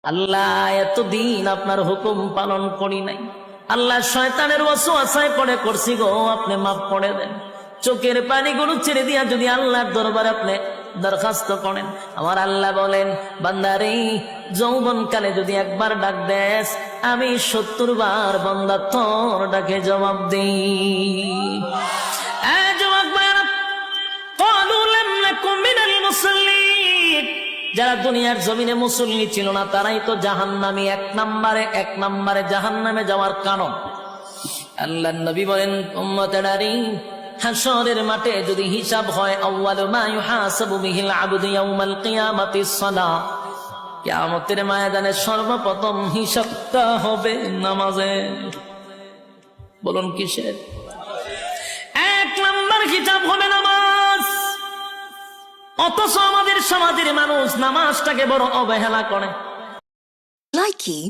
আল্লাহ এতদিন আপনার হুকুম পালন করি নাই, আল্লাহ শয়তানের ওয়াসওয়াসায় পড়ে করছি গো, আপনি মাফ করে দেন। চোখের পানিগুলো ছেড়ে দিয়া যদি আল্লাহর দরবারে আপনি দরখাস্ত করেন, আমার আল্লাহ বলেন বান্দারে যৌবন কালে যদি একবার ডাক দেস, আমি 70 বার বান্দা তোর ডাকে জবাব দিই। যারা দুনিয়ার জমিনে মুসল্লি ছিল না তারাই তো জাহান্নামী, এক নম্বরে জাহান্নামে যাওয়ার কারণ। আল্লাহর নবী বলেন উম্মতেরারি, হাশরের মাঠে যদি হিসাব হয়, আউয়ালু মা ইউহাসাবু বিহিল আবদু ইয়াউমাল কিয়ামাতিস সালাহ, কিয়ামতের ময়দানে সর্বপ্রথম হিসাবটা হবে নামাজে। বলুন কিসের? 1 নম্বর হিসাব হবে নামাজ। অথচ আমাদের সমাজের মানুষ নামাজটাকে বড় অবহেলা করে। Likey